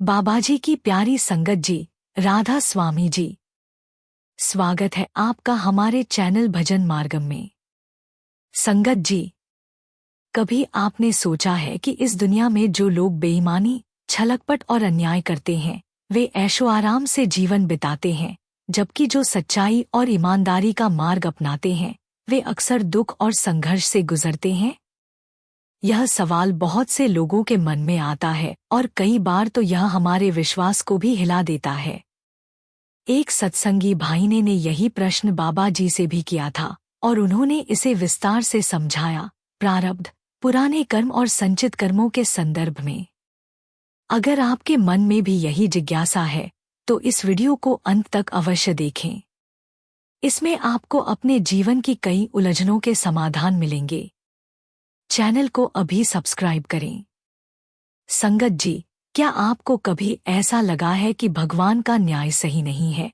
बाबाजी की प्यारी संगत जी, राधा स्वामी जी, स्वागत है आपका हमारे चैनल भजन मार्गम में। संगत जी, कभी आपने सोचा है कि इस दुनिया में जो लोग बेईमानी, छलकपट और अन्याय करते हैं, वे ऐशो आराम से जीवन बिताते हैं, जबकि जो सच्चाई और ईमानदारी का मार्ग अपनाते हैं, वे अक्सर दुख और संघर्ष से गुजरते हैं? यह सवाल बहुत से लोगों के मन में आता है और कई बार तो यह हमारे विश्वास को भी हिला देता है। एक सत्संगी भाई ने यही प्रश्न बाबा जी से भी किया था और उन्होंने इसे विस्तार से समझाया, प्रारब्ध, पुराने कर्म और संचित कर्मों के संदर्भ में। अगर आपके मन में भी यही जिज्ञासा है तो इस वीडियो को अंत तक अवश्य देखें। इसमें आपको अपने जीवन की कई उलझनों के समाधान मिलेंगे। चैनल को अभी सब्सक्राइब करें। संगत जी, क्या आपको कभी ऐसा लगा है कि भगवान का न्याय सही नहीं है?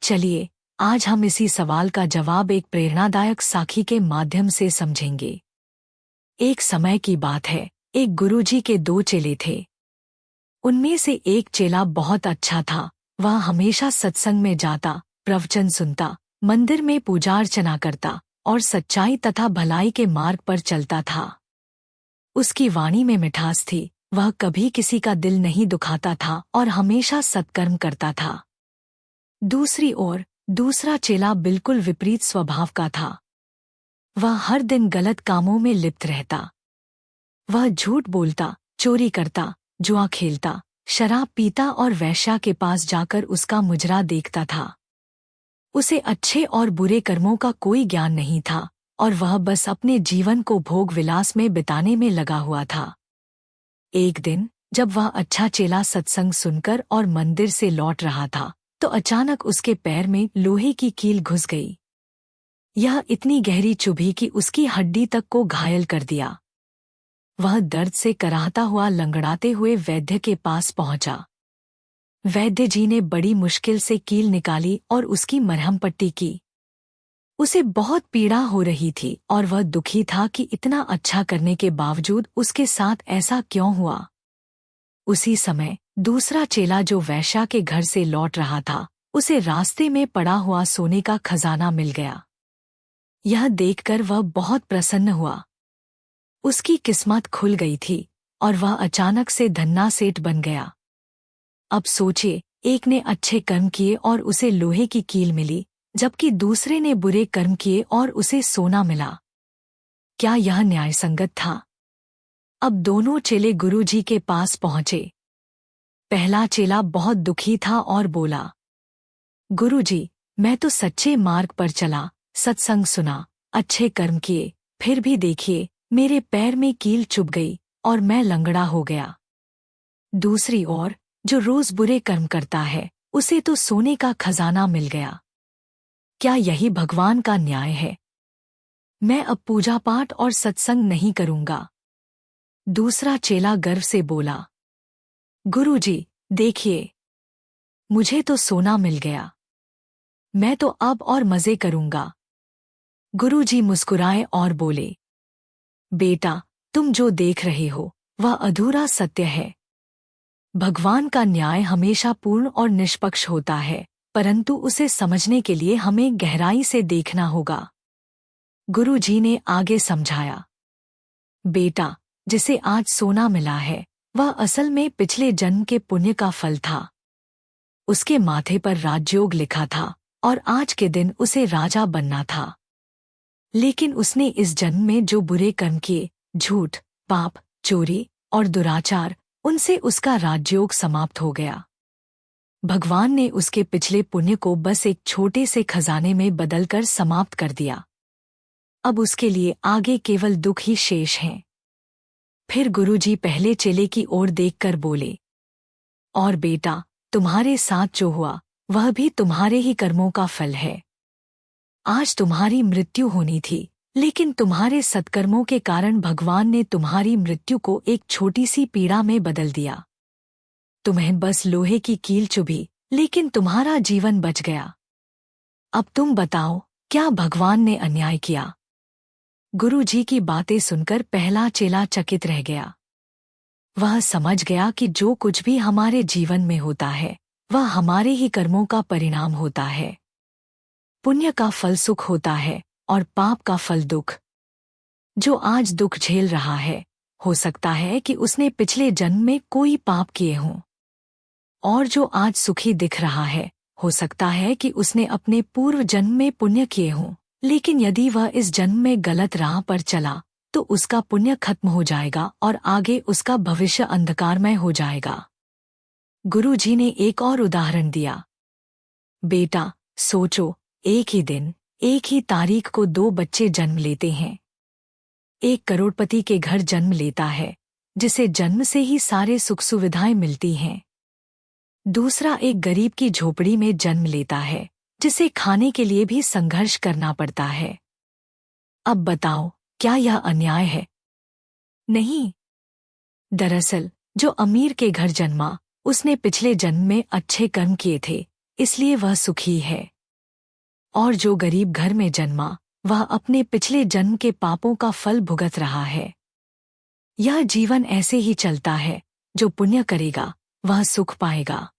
चलिए, आज हम इसी सवाल का जवाब एक प्रेरणादायक साखी के माध्यम से समझेंगे। एक समय की बात है, एक गुरुजी के दो चेले थे। उनमें से एक चेला बहुत अच्छा था। वह हमेशा सत्संग में जाता, प्रवचन सुनता, मंदिर में पूजा अर्चना करता और सच्चाई तथा भलाई के मार्ग पर चलता था। उसकी वाणी में मिठास थी, वह कभी किसी का दिल नहीं दुखाता था और हमेशा सत्कर्म करता था। दूसरी ओर दूसरा चेला बिल्कुल विपरीत स्वभाव का था। वह हर दिन गलत कामों में लिप्त रहता। वह झूठ बोलता, चोरी करता, जुआ खेलता, शराब पीता और वेश्या के पास जाकर उसका मुजरा देखता था। उसे अच्छे और बुरे कर्मों का कोई ज्ञान नहीं था और वह बस अपने जीवन को भोग विलास में बिताने में लगा हुआ था। एक दिन जब वह अच्छा चेला सत्संग सुनकर और मंदिर से लौट रहा था तो अचानक उसके पैर में लोहे की कील घुस गई। यह इतनी गहरी चुभी कि उसकी हड्डी तक को घायल कर दिया। वह दर्द से कराहता हुआ लंगड़ाते हुए वैद्य के पास पहुंचा। वैद्य जी ने बड़ी मुश्किल से कील निकाली और उसकी मरहम पट्टी की। उसे बहुत पीड़ा हो रही थी और वह दुखी था कि इतना अच्छा करने के बावजूद उसके साथ ऐसा क्यों हुआ। उसी समय दूसरा चेला जो वेश्या के घर से लौट रहा था, उसे रास्ते में पड़ा हुआ सोने का खजाना मिल गया। यह देखकर वह बहुत प्रसन्न हुआ। उसकी किस्मत खुल गई थी और वह अचानक से धन्ना सेठ बन गया। अब सोचिए, एक ने अच्छे कर्म किए और उसे लोहे की कील मिली, जबकि दूसरे ने बुरे कर्म किए और उसे सोना मिला। क्या यह न्याय संगत था? अब दोनों चेले गुरुजी के पास पहुंचे। पहला चेला बहुत दुखी था और बोला, गुरुजी, मैं तो सच्चे मार्ग पर चला, सत्संग सुना, अच्छे कर्म किए, फिर भी देखिए मेरे पैर में कील चुभ गई और मैं लंगड़ा हो गया। दूसरी ओर जो रोज बुरे कर्म करता है, उसे तो सोने का खजाना मिल गया। क्या यही भगवान का न्याय है? मैं अब पूजा पाठ और सत्संग नहीं करूंगा। दूसरा चेला गर्व से बोला, गुरुजी, देखिए, मुझे तो सोना मिल गया। मैं तो अब और मजे करूंगा। गुरुजी मुस्कुराए और बोले, बेटा, तुम जो देख रहे हो वह अधूरा सत्य है। भगवान का न्याय हमेशा पूर्ण और निष्पक्ष होता है, परंतु उसे समझने के लिए हमें गहराई से देखना होगा। गुरुजी ने आगे समझाया, बेटा, जिसे आज सोना मिला है वह असल में पिछले जन्म के पुण्य का फल था। उसके माथे पर राजयोग लिखा था और आज के दिन उसे राजा बनना था। लेकिन उसने इस जन्म में जो बुरे कर्म किए, झूठ, पाप, चोरी और दुराचार, उनसे उसका राजयोग समाप्त हो गया। भगवान ने उसके पिछले पुण्य को बस एक छोटे से खजाने में बदलकर समाप्त कर दिया। अब उसके लिए आगे केवल दुख ही शेष हैं। फिर गुरुजी पहले चेले की ओर देखकर बोले, और बेटा, तुम्हारे साथ जो हुआ वह भी तुम्हारे ही कर्मों का फल है। आज तुम्हारी मृत्यु होनी थी, लेकिन तुम्हारे सत्कर्मों के कारण भगवान ने तुम्हारी मृत्यु को एक छोटी सी पीड़ा में बदल दिया। तुम्हें बस लोहे की कील चुभी, लेकिन तुम्हारा जीवन बच गया। अब तुम बताओ, क्या भगवान ने अन्याय किया? गुरुजी की बातें सुनकर पहला चेला चकित रह गया। वह समझ गया कि जो कुछ भी हमारे जीवन में होता है वह हमारे ही कर्मों का परिणाम होता है। पुण्य का फल सुख होता है और पाप का फल दुख। जो आज दुख झेल रहा है, हो सकता है कि उसने पिछले जन्म में कोई पाप किए हों। और जो आज सुखी दिख रहा है, हो सकता है कि उसने अपने पूर्व जन्म में पुण्य किए हों। लेकिन यदि वह इस जन्म में गलत राह पर चला तो उसका पुण्य खत्म हो जाएगा और आगे उसका भविष्य अंधकारमय हो जाएगा। गुरुजी ने एक और उदाहरण दिया। बेटा, सोचो, एक ही दिन, एक ही तारीख को 2 बच्चे जन्म लेते हैं। एक करोड़पति के घर जन्म लेता है, जिसे जन्म से ही सारे सुख सुविधाएं मिलती हैं। दूसरा एक गरीब की झोपड़ी में जन्म लेता है, जिसे खाने के लिए भी संघर्ष करना पड़ता है। अब बताओ, क्या यह अन्याय है? नहीं। दरअसल जो अमीर के घर जन्मा, उसने पिछले जन्म में अच्छे कर्म किए थे, इसलिए वह सुखी है। और जो गरीब घर में जन्मा, वह अपने पिछले जन्म के पापों का फल भुगत रहा है। यह जीवन ऐसे ही चलता है। जो पुण्य करेगा वह सुख पाएगा,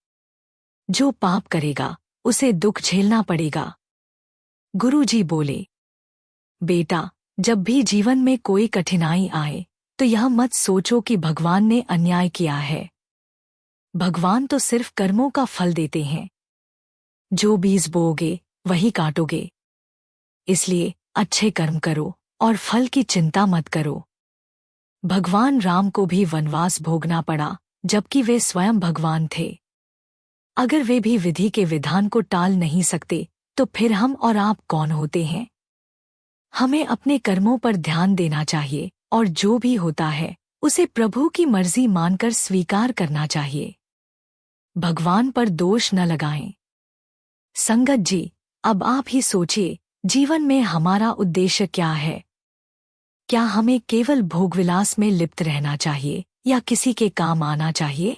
जो पाप करेगा उसे दुख झेलना पड़ेगा। गुरुजी बोले, बेटा, जब भी जीवन में कोई कठिनाई आए तो यह मत सोचो कि भगवान ने अन्याय किया है। भगवान तो सिर्फ कर्मों का फल देते हैं। जो बीज बोओगे वही काटोगे। इसलिए अच्छे कर्म करो और फल की चिंता मत करो। भगवान राम को भी वनवास भोगना पड़ा, जबकि वे स्वयं भगवान थे। अगर वे भी विधि के विधान को टाल नहीं सकते तो फिर हम और आप कौन होते हैं? हमें अपने कर्मों पर ध्यान देना चाहिए और जो भी होता है उसे प्रभु की मर्जी मानकर स्वीकार करना चाहिए। भगवान पर दोष न लगाएं। संगत जी, अब आप ही सोचिए, जीवन में हमारा उद्देश्य क्या है? क्या हमें केवल भोगविलास में लिप्त रहना चाहिए या किसी के काम आना चाहिए?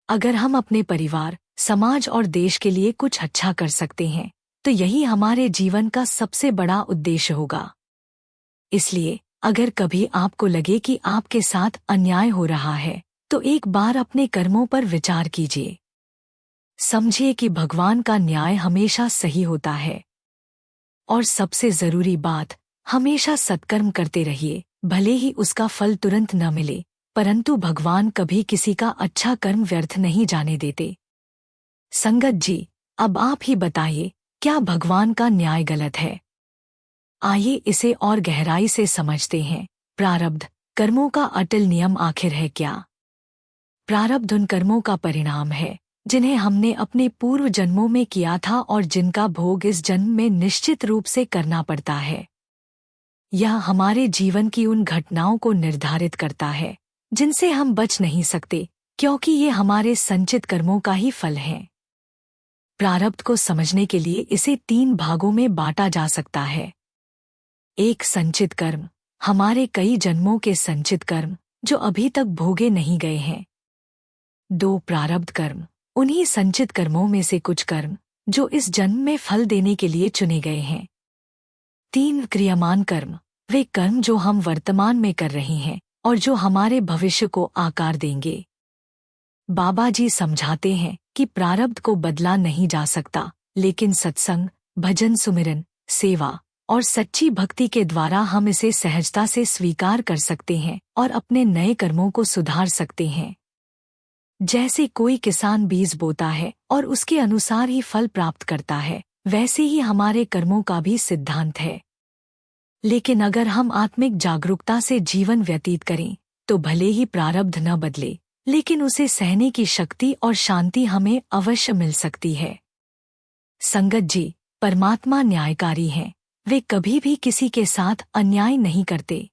अगर हम अपने परिवार, समाज और देश के लिए कुछ अच्छा कर सकते हैं तो यही हमारे जीवन का सबसे बड़ा उद्देश्य होगा। इसलिए अगर कभी आपको लगे कि आपके साथ अन्याय हो रहा है तो एक बार अपने कर्मों पर विचार कीजिए। समझिए कि भगवान का न्याय हमेशा सही होता है। और सबसे जरूरी बात, हमेशा सत्कर्म करते रहिए, भले ही उसका फल तुरंत न मिले, परंतु भगवान कभी किसी का अच्छा कर्म व्यर्थ नहीं जाने देते। संगत जी, अब आप ही बताइए, क्या भगवान का न्याय गलत है? आइए इसे और गहराई से समझते हैं। प्रारब्ध, कर्मों का अटल नियम आखिर है क्या? प्रारब्ध उन कर्मों का परिणाम है जिन्हें हमने अपने पूर्व जन्मों में किया था और जिनका भोग इस जन्म में निश्चित रूप से करना पड़ता है। यह हमारे जीवन की उन घटनाओं को निर्धारित करता है जिनसे हम बच नहीं सकते, क्योंकि ये हमारे संचित कर्मों का ही फल हैं। प्रारब्ध को समझने के लिए इसे 3 भागों में बांटा जा सकता है। 1, संचित कर्म, हमारे कई जन्मों के संचित कर्म जो अभी तक भोगे नहीं गए हैं। 2, प्रारब्ध कर्म, उन्हीं संचित कर्मों में से कुछ कर्म जो इस जन्म में फल देने के लिए चुने गए हैं। 3, क्रियामान कर्म, वे कर्म जो हम वर्तमान में कर रहे हैं और जो हमारे भविष्य को आकार देंगे। बाबा जी समझाते हैं कि प्रारब्ध को बदला नहीं जा सकता, लेकिन सत्संग, भजन, सुमिरन, सेवा और सच्ची भक्ति के द्वारा हम इसे सहजता से स्वीकार कर सकते हैं और अपने नए कर्मों को सुधार सकते हैं। जैसे कोई किसान बीज बोता है और उसके अनुसार ही फल प्राप्त करता है, वैसे ही हमारे कर्मों का भी सिद्धांत है। लेकिन अगर हम आत्मिक जागरूकता से जीवन व्यतीत करें तो भले ही प्रारब्ध न बदले, लेकिन उसे सहने की शक्ति और शांति हमें अवश्य मिल सकती है। संगत जी, परमात्मा न्यायकारी हैं। वे कभी भी किसी के साथ अन्याय नहीं करते।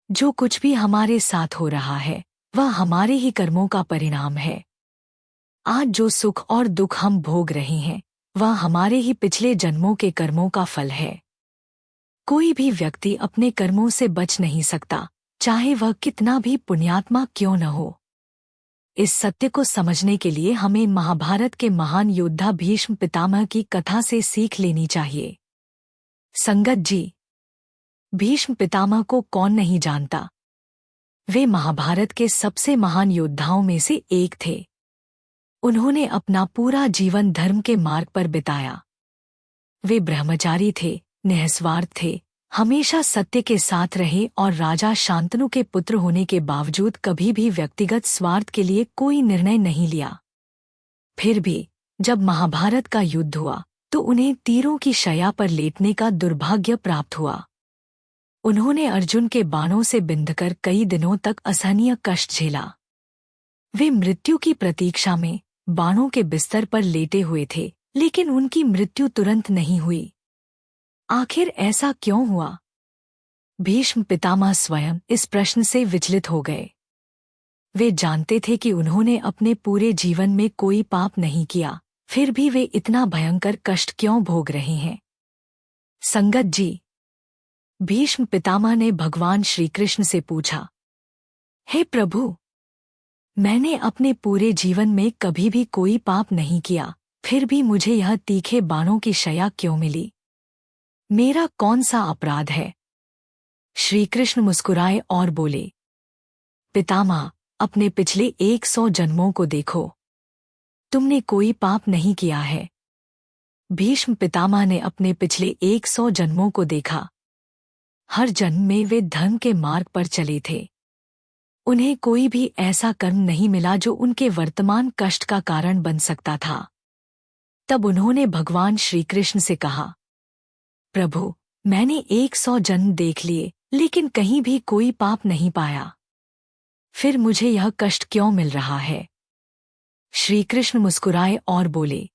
जो कुछ भी हमारे साथ हो रहा है वह हमारे ही कर्मों का परिणाम है। आज जो सुख और दुख हम भोग रहे हैं वह हमारे ही पिछले जन्मों के कर्मों का फल है। कोई भी व्यक्ति अपने कर्मों से बच नहीं सकता, चाहे वह कितना भी पुण्यात्मा क्यों न हो। इस सत्य को समझने के लिए हमें महाभारत के महान योद्धा भीष्म पितामह की कथा से सीख लेनी चाहिए। संगत जी, भीष्म पितामह को कौन नहीं जानता? वे महाभारत के सबसे महान योद्धाओं में से एक थे। उन्होंने अपना पूरा जीवन धर्म के मार्ग पर बिताया। वे ब्रह्मचारी थे, निस्वार्थ थे, हमेशा सत्य के साथ रहे और राजा शांतनु के पुत्र होने के बावजूद कभी भी व्यक्तिगत स्वार्थ के लिए कोई निर्णय नहीं लिया। फिर भी जब महाभारत का युद्ध हुआ तो उन्हें तीरों की शैया पर लेटने का दुर्भाग्य प्राप्त हुआ। उन्होंने अर्जुन के बाणों से बिंधकर कई दिनों तक असहनीय कष्ट झेला। वे मृत्यु की प्रतीक्षा में बाणों के बिस्तर पर लेटे हुए थे, लेकिन उनकी मृत्यु तुरंत नहीं हुई। आखिर ऐसा क्यों हुआ? भीष्म पितामह स्वयं इस प्रश्न से विचलित हो गए। वे जानते थे कि उन्होंने अपने पूरे जीवन में कोई पाप नहीं किया, फिर भी वे इतना भयंकर कष्ट क्यों भोग रहे हैं? संगत जी, भीष्म पितामह ने भगवान श्री कृष्ण से पूछा, हे प्रभु, मैंने अपने पूरे जीवन में कभी भी कोई पाप नहीं किया, फिर भी मुझे यह तीखे बाणों की शैया क्यों मिली? मेरा कौन सा अपराध है? श्री कृष्ण मुस्कुराए और बोले, पितामह, अपने पिछले 100 जन्मों को देखो, तुमने कोई पाप नहीं किया है। भीष्म पितामह ने अपने पिछले 100 जन्मों को देखा। हर जन्म में वे धर्म के मार्ग पर चले थे। उन्हें कोई भी ऐसा कर्म नहीं मिला जो उनके वर्तमान कष्ट का कारण बन सकता था। तब उन्होंने भगवान श्री कृष्ण से कहा, प्रभु, मैंने 100 जन्म देख लिए, लेकिन कहीं भी कोई पाप नहीं पाया, फिर मुझे यह कष्ट क्यों मिल रहा है? श्री कृष्ण मुस्कुराए और बोले,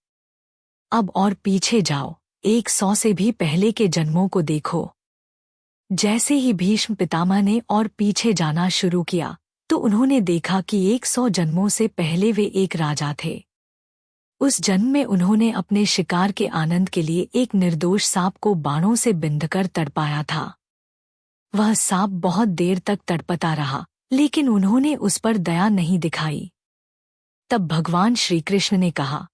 अब और पीछे जाओ, 100 से भी पहले के जन्मों को देखो। जैसे ही भीष्म पितामह ने और पीछे जाना शुरू किया तो उन्होंने देखा कि 100 जन्मों से पहले वे एक राजा थे। उस जन्म में उन्होंने अपने शिकार के आनंद के लिए एक निर्दोष सांप को बाणों से बिंधकर तड़पाया था। वह सांप बहुत देर तक तड़पता रहा, लेकिन उन्होंने उस पर दया नहीं दिखाई। तब भगवान श्री कृष्ण ने कहा,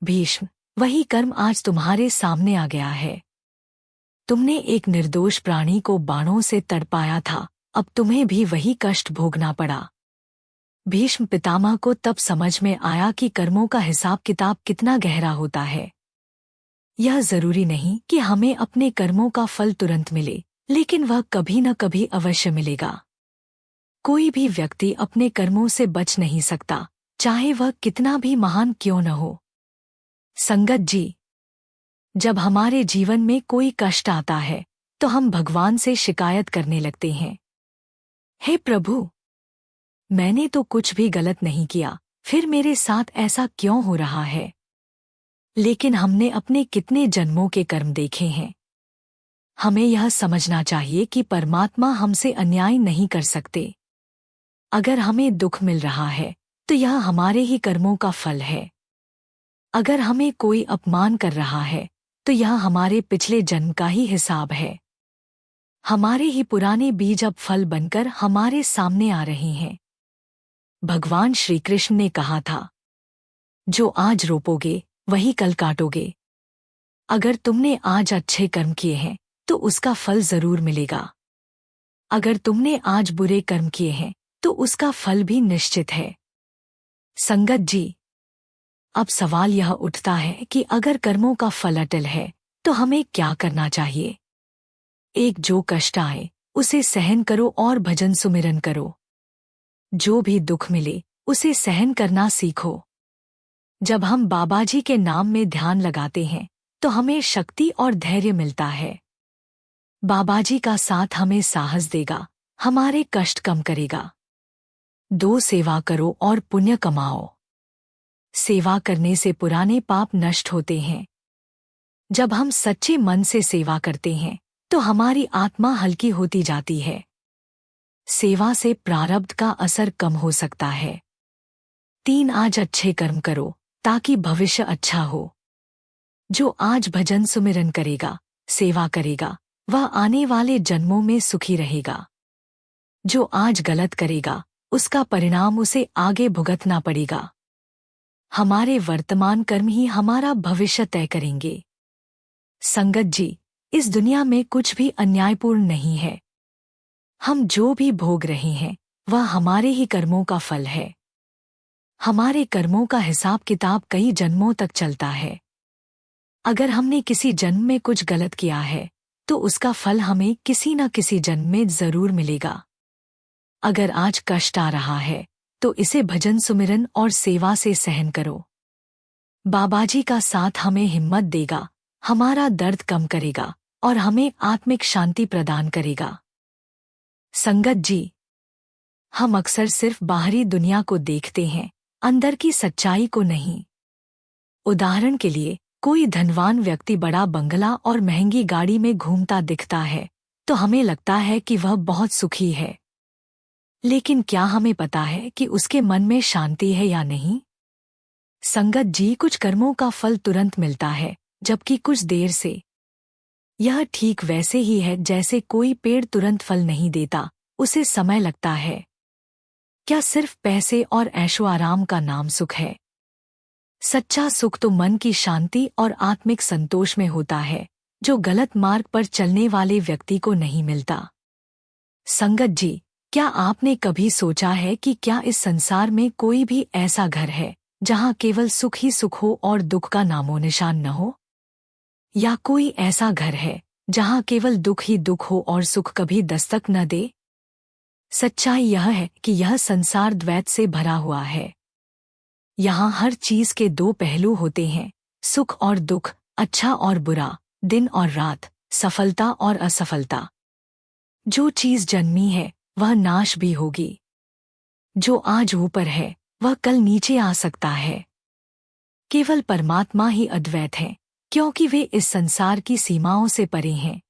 भीष्म, वही कर्म आज तुम्हारे सामने आ गया है। तुमने एक निर्दोष प्राणी को बाणों से तड़पाया था, अब तुम्हें भी वही कष्ट भोगना पड़ा। भीष्म पितामह को तब समझ में आया कि कर्मों का हिसाब किताब कितना गहरा होता है। यह जरूरी नहीं कि हमें अपने कर्मों का फल तुरंत मिले, लेकिन वह कभी न कभी अवश्य मिलेगा। कोई भी व्यक्ति अपने कर्मों से बच नहीं सकता, चाहे वह कितना भी महान क्यों न हो। संगत जी, जब हमारे जीवन में कोई कष्ट आता है तो हम भगवान से शिकायत करने लगते हैं, हे प्रभु, मैंने तो कुछ भी गलत नहीं किया, फिर मेरे साथ ऐसा क्यों हो रहा है? लेकिन हमने अपने कितने जन्मों के कर्म देखे हैं। हमें यह समझना चाहिए कि परमात्मा हमसे अन्याय नहीं कर सकते। अगर हमें दुख मिल रहा है तो यह हमारे ही कर्मों का फल है। अगर हमें कोई अपमान कर रहा है तो यह हमारे पिछले जन्म का ही हिसाब है। हमारे ही पुराने बीज अब फल बनकर हमारे सामने आ रहे हैं। भगवान श्री कृष्ण ने कहा था, जो आज रोपोगे वही कल काटोगे। अगर तुमने आज अच्छे कर्म किए हैं तो उसका फल जरूर मिलेगा। अगर तुमने आज बुरे कर्म किए हैं तो उसका फल भी निश्चित है। संगत जी, अब सवाल यह उठता है कि अगर कर्मों का फल अटल है तो हमें क्या करना चाहिए? एक, जो कष्ट आए उसे सहन करो और भजन सुमिरन करो। जो भी दुख मिले उसे सहन करना सीखो। जब हम बाबाजी के नाम में ध्यान लगाते हैं तो हमें शक्ति और धैर्य मिलता है। बाबाजी का साथ हमें साहस देगा, हमारे कष्ट कम करेगा। 2, सेवा करो और पुण्य कमाओ। सेवा करने से पुराने पाप नष्ट होते हैं। जब हम सच्चे मन से सेवा करते हैं तो हमारी आत्मा हल्की होती जाती है। सेवा से प्रारब्ध का असर कम हो सकता है। 3, आज अच्छे कर्म करो ताकि भविष्य अच्छा हो। जो आज भजन सुमिरन करेगा, सेवा करेगा, वह आने वाले जन्मों में सुखी रहेगा। जो आज गलत करेगा उसका परिणाम उसे आगे भुगतना पड़ेगा। हमारे वर्तमान कर्म ही हमारा भविष्य तय करेंगे। संगत जी, इस दुनिया में कुछ भी अन्यायपूर्ण नहीं है। हम जो भी भोग रहे हैं वह हमारे ही कर्मों का फल है। हमारे कर्मों का हिसाब किताब कई जन्मों तक चलता है। अगर हमने किसी जन्म में कुछ गलत किया है तो उसका फल हमें किसी न किसी जन्म में जरूर मिलेगा। अगर आज कष्ट आ रहा है तो इसे भजन सुमिरन और सेवा से सहन करो। बाबाजी का साथ हमें हिम्मत देगा, हमारा दर्द कम करेगा और हमें आत्मिक शांति प्रदान करेगा। संगत जी, हम अक्सर सिर्फ बाहरी दुनिया को देखते हैं, अंदर की सच्चाई को नहीं। उदाहरण के लिए कोई धनवान व्यक्ति बड़ा बंगला और महंगी गाड़ी में घूमता दिखता है तो हमें लगता है कि वह बहुत सुखी है। लेकिन क्या हमें पता है कि उसके मन में शांति है या नहीं? संगत जी, कुछ कर्मों का फल तुरंत मिलता है जबकि कुछ देर से। यह ठीक वैसे ही है जैसे कोई पेड़ तुरंत फल नहीं देता, उसे समय लगता है। क्या सिर्फ पैसे और ऐशो आराम का नाम सुख है? सच्चा सुख तो मन की शांति और आत्मिक संतोष में होता है, जो गलत मार्ग पर चलने वाले व्यक्ति को नहीं मिलता। संगत जी, क्या आपने कभी सोचा है कि क्या इस संसार में कोई भी ऐसा घर है जहां केवल सुख ही सुख हो और दुख का नामो निशान न हो? या कोई ऐसा घर है जहां केवल दुख ही दुख हो और सुख कभी दस्तक न दे? सच्चाई यह है कि यह संसार द्वैत से भरा हुआ है। यहाँ हर चीज के दो पहलू होते हैं, सुख और दुख, अच्छा और बुरा, दिन और रात, सफलता और असफलता। जो चीज जन्मी है वह नाश भी होगी। जो आज ऊपर है वह कल नीचे आ सकता है। केवल परमात्मा ही अद्वैत है, क्योंकि वे इस संसार की सीमाओं से परे हैं।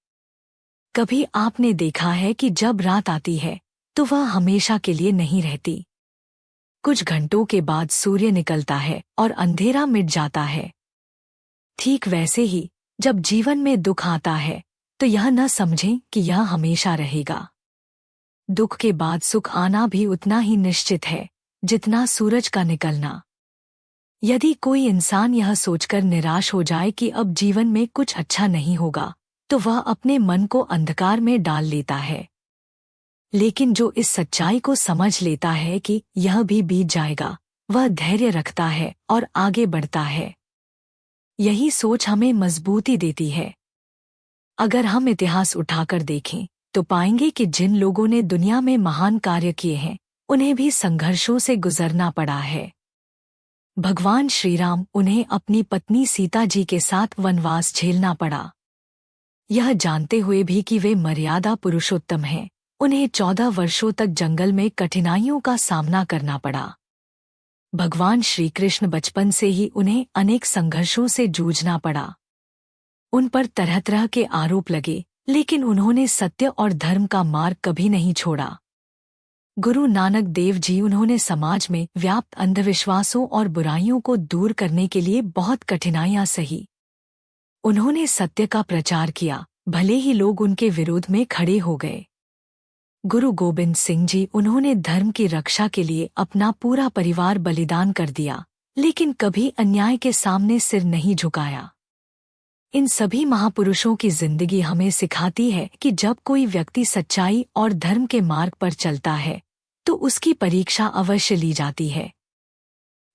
कभी आपने देखा है कि जब रात आती है तो वह हमेशा के लिए नहीं रहती। कुछ घंटों के बाद सूर्य निकलता है और अंधेरा मिट जाता है। ठीक वैसे ही जब जीवन में दुख आता है तो यह न समझें कि यह हमेशा रहेगा। दुख के बाद सुख आना भी उतना ही निश्चित है जितना सूरज का निकलना। यदि कोई इंसान यह सोचकर निराश हो जाए कि अब जीवन में कुछ अच्छा नहीं होगा तो वह अपने मन को अंधकार में डाल लेता है। लेकिन जो इस सच्चाई को समझ लेता है कि यह भी बीत जाएगा, वह धैर्य रखता है और आगे बढ़ता है। यही सोच हमें मजबूती देती है। अगर हम इतिहास उठाकर देखें तो पाएंगे कि जिन लोगों ने दुनिया में महान कार्य किए हैं उन्हें भी संघर्षों से गुजरना पड़ा है। भगवान श्री राम, उन्हें अपनी पत्नी सीता जी के साथ वनवास झेलना पड़ा। यह जानते हुए भी कि वे मर्यादा पुरुषोत्तम हैं, उन्हें 14 वर्षों तक जंगल में कठिनाइयों का सामना करना पड़ा। भगवान श्री कृष्ण बचपन से ही उन्हें अनेक संघर्षों से जूझना पड़ा। उन पर तरह तरह के आरोप लगे, लेकिन उन्होंने सत्य और धर्म का मार्ग कभी नहीं छोड़ा। गुरु नानक देव जी, उन्होंने समाज में व्याप्त अंधविश्वासों और बुराइयों को दूर करने के लिए बहुत कठिनाइयां सही। उन्होंने सत्य का प्रचार किया, भले ही लोग उनके विरोध में खड़े हो गए। गुरु गोबिंद सिंह जी, उन्होंने धर्म की रक्षा के लिए अपना पूरा परिवार बलिदान कर दिया, लेकिन कभी अन्याय के सामने सिर नहीं झुकाया। इन सभी महापुरुषों की जिंदगी हमें सिखाती है कि जब कोई व्यक्ति सच्चाई और धर्म के मार्ग पर चलता है तो उसकी परीक्षा अवश्य ली जाती है।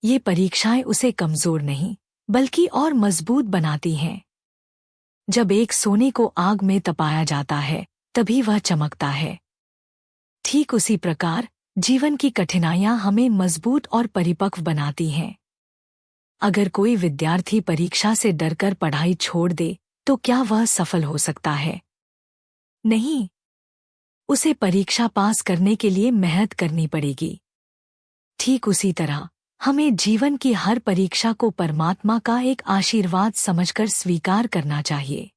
ये परीक्षाएं उसे कमजोर नहीं बल्कि और मजबूत बनाती हैं। जब एक सोने को आग में तपाया जाता है तभी वह चमकता है। ठीक उसी प्रकार जीवन की कठिनाइयां हमें मजबूत और परिपक्व बनाती हैं। अगर कोई विद्यार्थी परीक्षा से डरकर पढ़ाई छोड़ दे तो क्या वह सफल हो सकता है? नहीं। उसे परीक्षा पास करने के लिए मेहनत करनी पड़ेगी। ठीक उसी तरह हमें जीवन की हर परीक्षा को परमात्मा का एक आशीर्वाद समझकर स्वीकार करना चाहिए।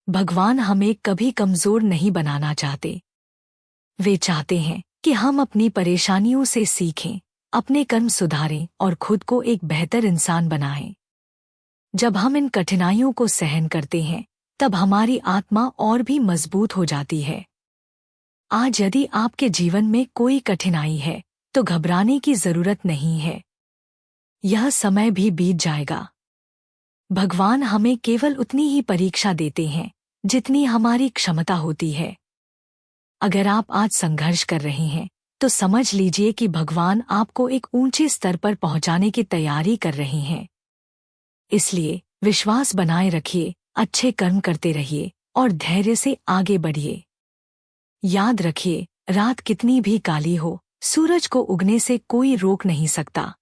भगवान हमें कभी कमजोर नहीं बनाना चाहते। वे चाहते हैं कि हम अपनी परेशानियों से सीखें, अपने कर्म सुधारें और खुद को एक बेहतर इंसान बनाएं। जब हम इन कठिनाइयों को सहन करते हैं तब हमारी आत्मा और भी मजबूत हो जाती है। आज यदि आपके जीवन में कोई कठिनाई है तो घबराने की जरूरत नहीं है। यह समय भी बीत जाएगा। भगवान हमें केवल उतनी ही परीक्षा देते हैं जितनी हमारी क्षमता होती है। अगर आप आज संघर्ष कर रहे हैं तो समझ लीजिए कि भगवान आपको एक ऊंचे स्तर पर पहुंचाने की तैयारी कर रहे हैं। इसलिए विश्वास बनाए रखिए, अच्छे कर्म करते रहिए और धैर्य से आगे बढ़िए। याद रखिए, रात कितनी भी काली हो, सूरज को उगने से कोई रोक नहीं सकता।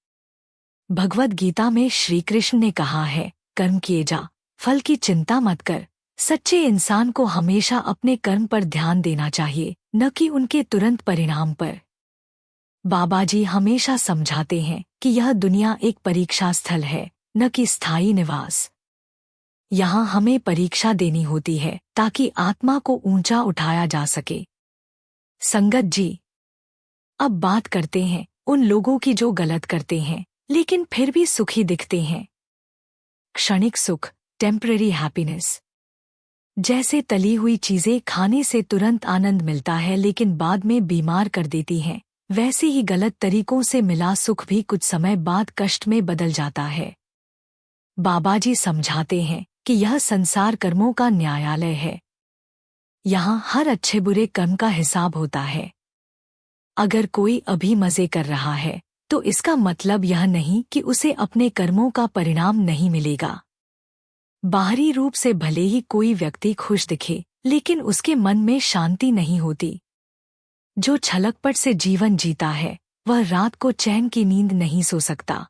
भगवद गीता में श्री कृष्ण ने कहा है, कर्म किए जा, फल की चिंता मत कर। सच्चे इंसान को हमेशा अपने कर्म पर ध्यान देना चाहिए, न कि उनके तुरंत परिणाम पर। बाबा जी हमेशा समझाते हैं कि यह दुनिया एक परीक्षा स्थल है, न कि स्थायी निवास। यहाँ हमें परीक्षा देनी होती है ताकि आत्मा को ऊंचा उठाया जा सके। संगत जी, अब बात करते हैं उन लोगों की जो गलत करते हैं लेकिन फिर भी सुखी दिखते हैं। क्षणिक सुख, टेम्पररी हैप्पीनेस। जैसे तली हुई चीजें खाने से तुरंत आनंद मिलता है लेकिन बाद में बीमार कर देती हैं, वैसे ही गलत तरीकों से मिला सुख भी कुछ समय बाद कष्ट में बदल जाता है। बाबा जी समझाते हैं कि यह संसार कर्मों का न्यायालय है। यहाँ हर अच्छे बुरे कर्म का हिसाब होता है। अगर कोई अभी मजे कर रहा है तो इसका मतलब यह नहीं कि उसे अपने कर्मों का परिणाम नहीं मिलेगा। बाहरी रूप से भले ही कोई व्यक्ति खुश दिखे, लेकिन उसके मन में शांति नहीं होती। जो छलकपट से जीवन जीता है वह रात को चैन की नींद नहीं सो सकता।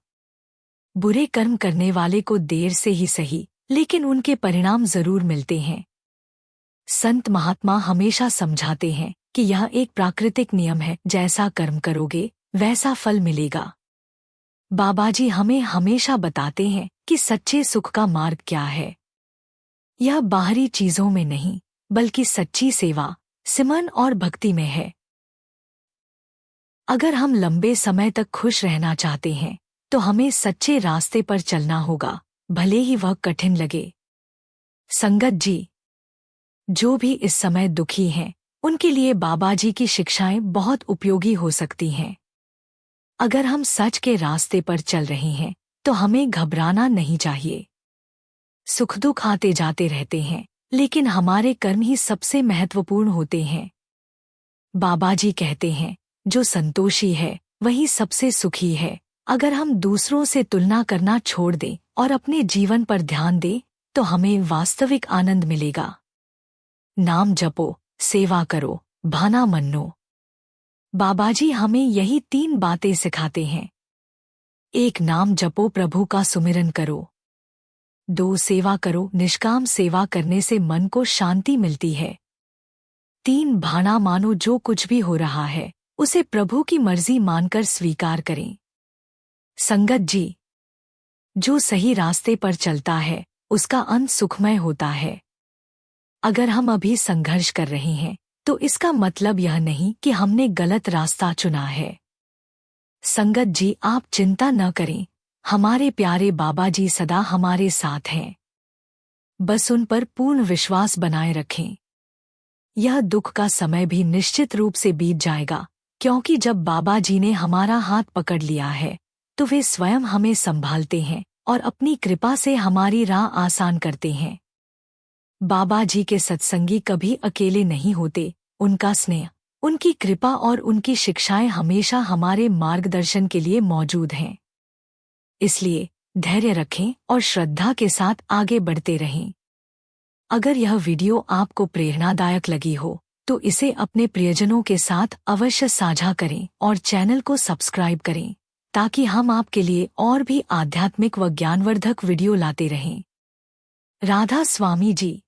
बुरे कर्म करने वाले को देर से ही सही, लेकिन उनके परिणाम जरूर मिलते हैं। संत महात्मा हमेशा समझाते हैं कि यह एक प्राकृतिक नियम है, जैसा कर्म करोगे वैसा फल मिलेगा। बाबा जी हमें हमेशा बताते हैं कि सच्चे सुख का मार्ग क्या है। यह बाहरी चीजों में नहीं, बल्कि सच्ची सेवा, सिमरन और भक्ति में है। अगर हम लंबे समय तक खुश रहना चाहते हैं तो हमें सच्चे रास्ते पर चलना होगा, भले ही वह कठिन लगे। संगत जी, जो भी इस समय दुखी हैं, उनके लिए बाबा जी की शिक्षाएं बहुत उपयोगी हो सकती हैं। अगर हम सच के रास्ते पर चल रहे हैं तो हमें घबराना नहीं चाहिए। सुख दुख आते जाते रहते हैं, लेकिन हमारे कर्म ही सबसे महत्वपूर्ण होते हैं। बाबा जी कहते हैं, जो संतोषी है वही सबसे सुखी है। अगर हम दूसरों से तुलना करना छोड़ दें और अपने जीवन पर ध्यान दें तो हमें वास्तविक आनंद मिलेगा। नाम जपो, सेवा करो, भाना मन्नो। बाबा जी हमें यही 3 बातें सिखाते हैं। 1, नाम जपो, प्रभु का सुमिरन करो। 2, सेवा करो, निष्काम सेवा करने से मन को शांति मिलती है। 3, भाना मानो, जो कुछ भी हो रहा है उसे प्रभु की मर्जी मानकर स्वीकार करें। संगत जी, जो सही रास्ते पर चलता है उसका अंत सुखमय होता है। अगर हम अभी संघर्ष कर रहे हैं तो इसका मतलब यह नहीं कि हमने गलत रास्ता चुना है। संगत जी, आप चिंता न करें, हमारे प्यारे बाबा जी सदा हमारे साथ हैं। बस उन पर पूर्ण विश्वास बनाए रखें। यह दुख का समय भी निश्चित रूप से बीत जाएगा, क्योंकि जब बाबा जी ने हमारा हाथ पकड़ लिया है तो वे स्वयं हमें संभालते हैं और अपनी कृपा से हमारी राह आसान करते हैं। बाबा जी के सत्संगी कभी अकेले नहीं होते। उनका स्नेह, उनकी कृपा और उनकी शिक्षाएं हमेशा हमारे मार्गदर्शन के लिए मौजूद हैं। इसलिए धैर्य रखें और श्रद्धा के साथ आगे बढ़ते रहें। अगर यह वीडियो आपको प्रेरणादायक लगी हो तो इसे अपने प्रियजनों के साथ अवश्य साझा करें और चैनल को सब्सक्राइब करें, ताकि हम आपके लिए और भी आध्यात्मिक व ज्ञानवर्धक वीडियो लाते रहें। राधा स्वामी जी।